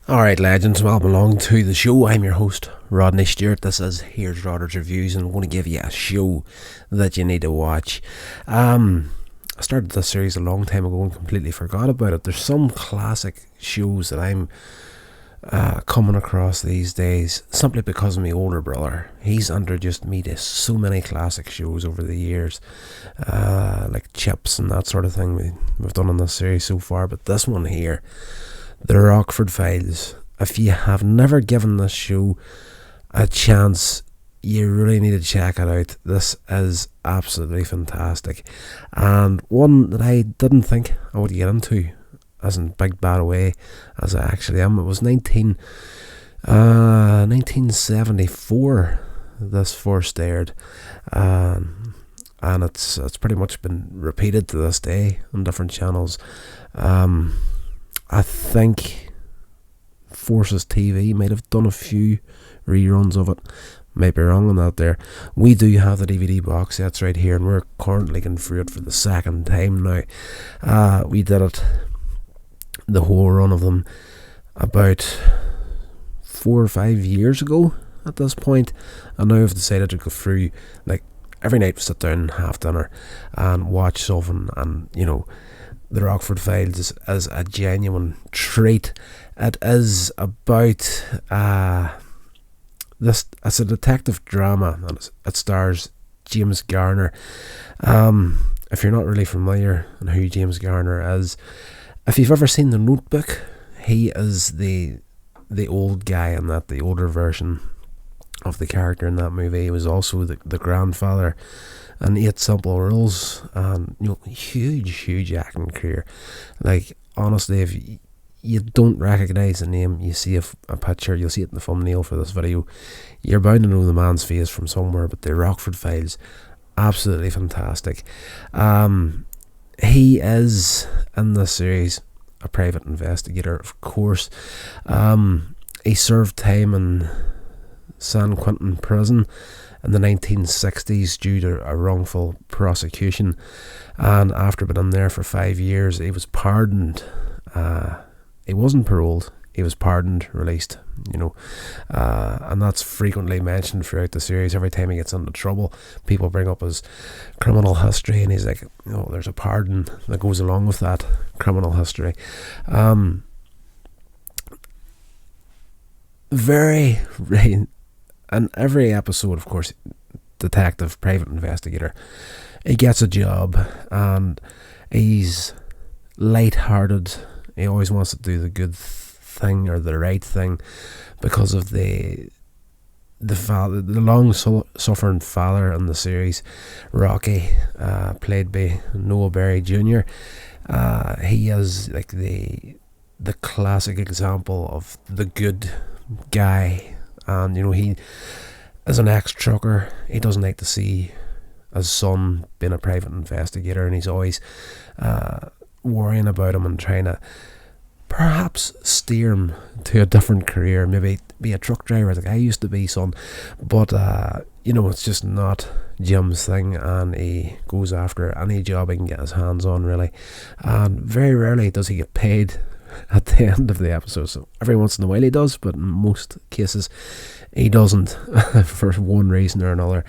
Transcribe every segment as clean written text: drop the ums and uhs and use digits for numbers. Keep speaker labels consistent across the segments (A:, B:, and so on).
A: Alright, legends, welcome along to the show. I'm your host, Rodney Stewart. This is Here's Rodder's Reviews, and I'm going to give you a show that you need to watch. I started this series a long time ago and completely forgot about it. There's some classic shows that I'm coming across these days simply because of my older brother. He's introduced me to so many classic shows over the years, like Chips and that sort of thing we've done on this series so far. But this one here, The ROCKFORD FILES. If you have never given this show a chance, you really need to check it out. This is absolutely fantastic, and one that I didn't think I would get into as in big bad way as I actually am. It was 1974 this first aired, and it's pretty much been repeated to this day on different channels. I think Forces TV might have done a few reruns of it. Might be wrong on that there. We do have the DVD box sets right here, and we're currently going through it for the second time now. We did it, the whole run of them, about 4 or 5 years ago at this point, and now I've decided to go through, like, every night we sit down, have dinner, and watch something, and, you know, The ROCKFORD FILES is a genuine treat. It is about it's a detective drama, and it stars James Garner. If you're not really familiar on who James Garner is, if you've ever seen The Notebook, he is the old guy in that, the older version of the character in that movie. He was also the grandfather and 8 Simple Rules, and huge acting career. Like, honestly, if you don't recognise the name, you see a picture, you'll see it in the thumbnail for this video, you're bound to know the man's face from somewhere. But the ROCKFORD FILES, absolutely fantastic. He is, in this series, a private investigator, of course. He served time in San Quentin prison in the 1960s due to a wrongful prosecution, and after being in there for 5 years, he was pardoned. He wasn't paroled, he was pardoned, released, and that's frequently mentioned throughout the series. Every time he gets into trouble, people bring up his criminal history, and he's like, there's a pardon that goes along with that criminal history. In every episode, of course, detective, private investigator, he gets a job, and he's light-hearted. He always wants to do the good thing or the right thing because of the long-suffering father in the series, Rocky, played by Noah Berry Jr. He is like the classic example of the good guy. And he is an ex-trucker. He doesn't like to see his son being a private investigator, and he's always worrying about him and trying to perhaps steer him to a different career, maybe be a truck driver like I used to be, son. But it's just not Jim's thing, and he goes after any job he can get his hands on, really. And very rarely does he get paid at the end of the episode. So every once in a while he does, but in most cases he doesn't, for one reason or another.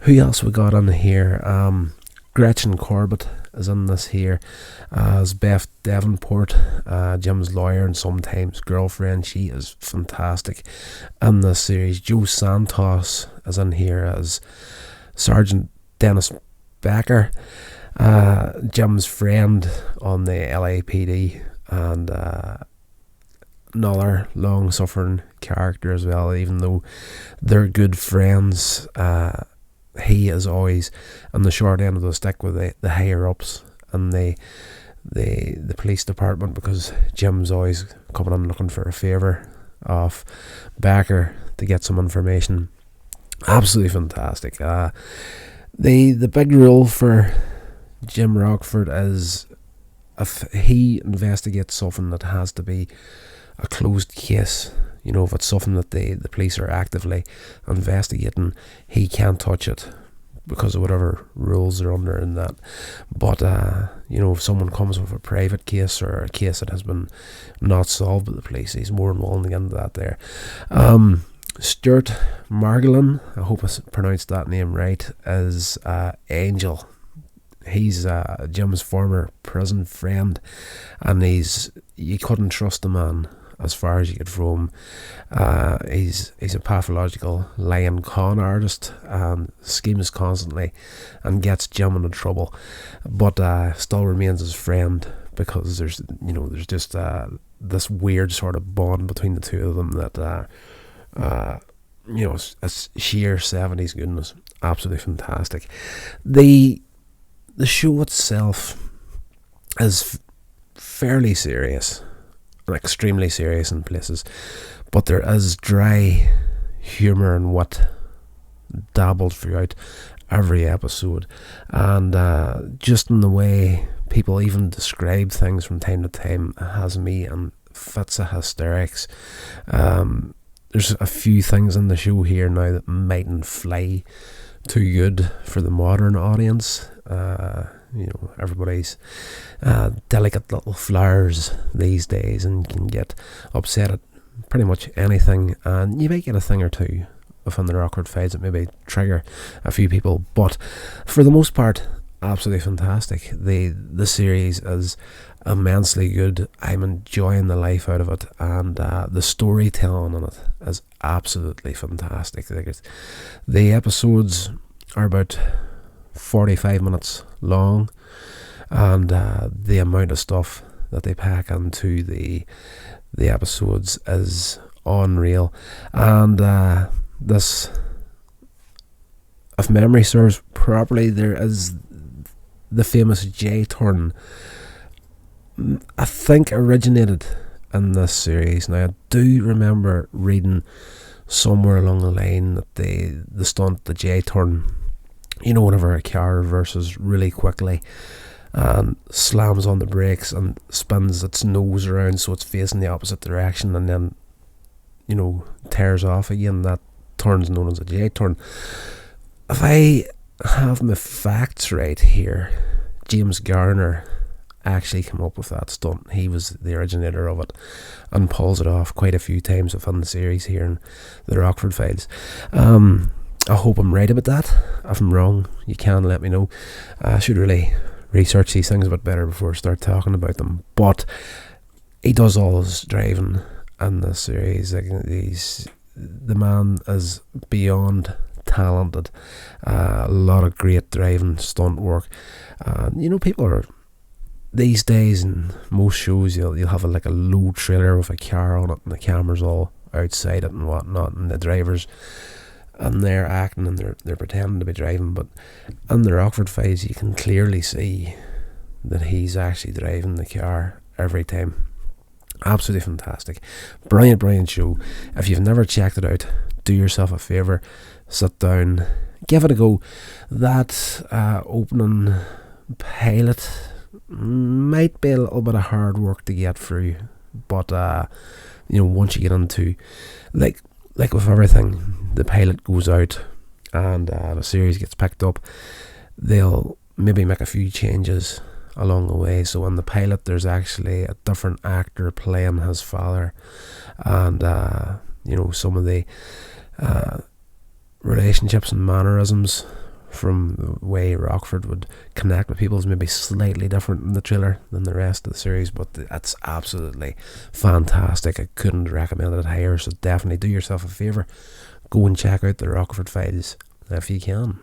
A: Who else we got on here? Gretchen Corbett is in this here as Beth Davenport, Jim's lawyer and sometimes girlfriend. She is fantastic in this series. Joe Santos is in here as Sergeant Dennis Becker, Jim's friend on the LAPD, and another long-suffering character as well. Even though they're good friends, he is always on the short end of the stick with the higher-ups and the police department, because Jim's always coming in looking for a favour off Becker to get some information. Absolutely fantastic. The big rule for Jim Rockford is, if he investigates something that has to be a closed case, if it's something that the police are actively investigating, he can't touch it. because of whatever rules they're under in that. But if someone comes with a private case or a case that has been not solved by the police, he's more than willing to get into that there. Stuart Margolin, I hope I pronounced that name right, is Angel. He's Jim's former prison friend, and you couldn't trust the man as far as you could throw him. He's a pathological lying con artist and schemes constantly and gets Jim into trouble, but still remains his friend, because there's just this weird sort of bond between the two of them that it's sheer 70s goodness. Absolutely fantastic. The show itself is fairly serious, extremely serious in places, but there is dry humour and wit dabbled throughout every episode, and just in the way people even describe things from time to time has me in fits of hysterics. There's a few things in the show here now that mightn't fly too good for the modern audience. Everybody's delicate little flowers these days and can get upset at pretty much anything, and you might get a thing or two within the Rockford Files that maybe trigger a few people, but for the most part, absolutely fantastic. The series is immensely good. I'm enjoying the life out of it, and the storytelling in it is absolutely fantastic. The episodes are about 45 minutes long, and the amount of stuff that they pack into the episodes is unreal. And this, if memory serves properly, there is the famous J turn, I think, originated in this series. Now, I do remember reading somewhere along the line that the stunt, the J turn, whenever a car reverses really quickly and slams on the brakes and spins its nose around so it's facing the opposite direction and then tears off again, that turn's known as a J turn. If I have my facts right here, James Garner actually came up with that stunt. He was the originator of it and pulls it off quite a few times within the series here in the Rockford Files. I hope I'm right about that. If I'm wrong, you can let me know. I should really research these things a bit better before I start talking about them. But he does all his driving in this series. The man is beyond talented. A lot of great driving stunt work. People are, these days in most shows, you'll have a low trailer with a car on it and the camera's all outside it and whatnot, and the drivers, and they're acting and they're pretending to be driving. But in the Rockford Files, you can clearly see that he's actually driving the car every time. Absolutely fantastic. Brilliant show. If you've never checked it out, do yourself a favour, sit down, give it a go. That opening pilot might be a little bit of hard work to get through, but once you get into, like with everything, the pilot goes out and the series gets picked up, they'll maybe make a few changes along the way. So in the pilot, there's actually a different actor playing his father, and some of the relationships and mannerisms from the way Rockford would connect with people is maybe slightly different in the trailer than the rest of the series, but it's absolutely fantastic. I couldn't recommend it higher, so definitely do yourself a favour, go and check out the Rockford Files if you can.